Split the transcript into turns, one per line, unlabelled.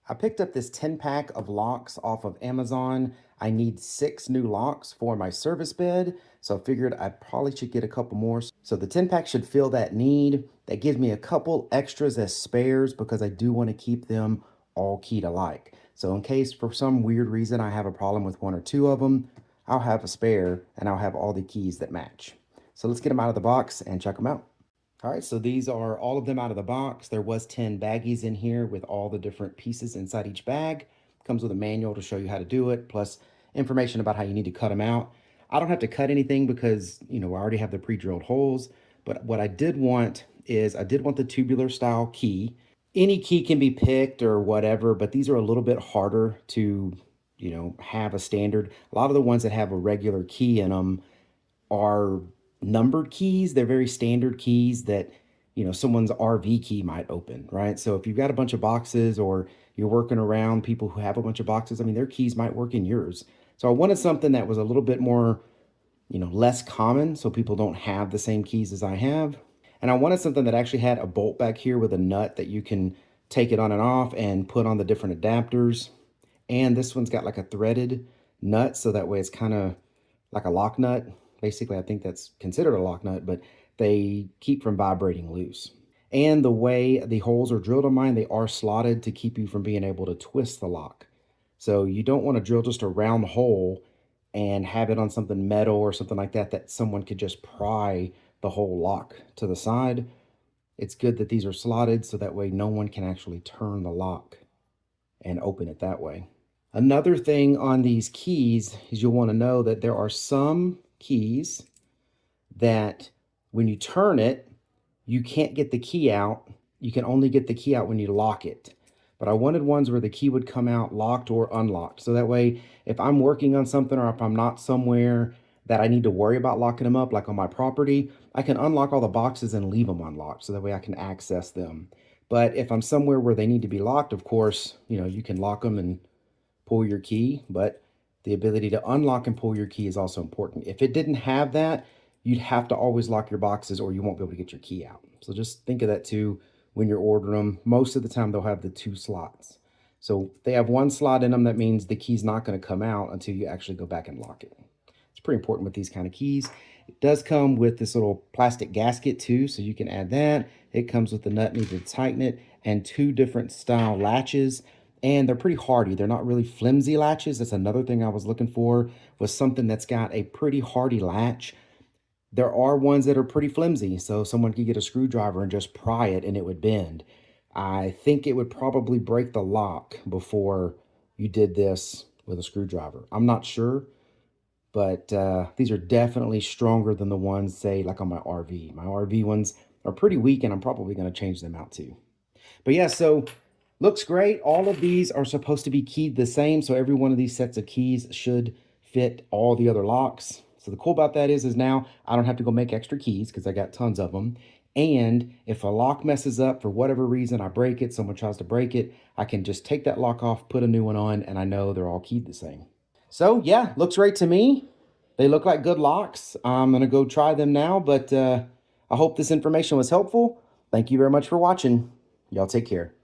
I picked up this 10-pack of locks off of Amazon. I need 6 new locks for my service bed, so I figured I probably should get a couple more. So the 10-pack should fill that need. That gives me a couple extras as spares because I do want to keep them all keyed alike. So in case for some weird reason I have a problem with one or two of them, I'll have a spare and I'll have all the keys that match. So let's get them out of the box and check them out. All right, so these are all of them out of the box. There was 10 baggies in here with all the different pieces inside each bag. Comes with a manual to show you how to do it, plus information about how you need to cut them out. I don't have to cut anything because, I already have the pre-drilled holes. But what I did want is I did want the tubular style key. Any key can be picked or whatever, but these are a little bit harder to, have a standard. A lot of the ones that have a regular key in them are numbered keys. They're very standard keys that, someone's RV key might open, right? So if you've got a bunch of boxes or you're working around people who have a bunch of boxes, their keys might work in yours. So I wanted something that was a little bit more, less common so people don't have the same keys as I have. And I wanted something that actually had a bolt back here with a nut that you can take it on and off and put on the different adapters. And this one's got like a threaded nut, so that way it's kind of like a lock nut. Basically, I think that's considered a lock nut, but they keep from vibrating loose. And the way the holes are drilled on mine, they are slotted to keep you from being able to twist the lock. So you don't want to drill just a round hole and have it on something metal or something like that, that someone could just pry the whole lock to the side. It's good that these are slotted so that way no one can actually turn the lock and open it that way. Another thing on these keys is you'll want to know that there are some keys that when you turn it, you can't get the key out. You can only get the key out when you lock it. But I wanted ones where the key would come out locked or unlocked. So that way, if I'm working on something or if I'm not somewhere that I need to worry about locking them up, like on my property, I can unlock all the boxes and leave them unlocked. So that way I can access them. But if I'm somewhere where they need to be locked, of course, you can lock them and pull your key, but the ability to unlock and pull your key is also important. If it didn't have that, you'd have to always lock your boxes or you won't be able to get your key out. So just think of that too when you're ordering them. Most of the time they'll have the 2 slots. So if they have 1 slot in them, that means the key's not going to come out until you actually go back and lock it. It's pretty important with these kind of keys. It does come with this little plastic gasket too, so you can add that. It comes with the nut needed to tighten it and 2 different style latches. And they're pretty hardy. They're not really flimsy latches. That's another thing I was looking for, was something that's got a pretty hardy latch. There are ones that are pretty flimsy, so someone could get a screwdriver and just pry it and it would bend. I think it would probably break the lock before you did this with a screwdriver. I'm not sure, but these are definitely stronger than the ones, say, like on my RV. My RV ones are pretty weak, and I'm probably going to change them out too. But yeah, so looks great. All of these are supposed to be keyed the same, so every one of these sets of keys should fit all the other locks. So the cool about that is now I don't have to go make extra keys because I got tons of them. And if a lock messes up for whatever reason, I break it, someone tries to break it, I can just take that lock off, put a new one on, and I know they're all keyed the same. So yeah, looks great to me. They look like good locks. I'm going to go try them now, but I hope this information was helpful. Thank you very much for watching. Y'all take care.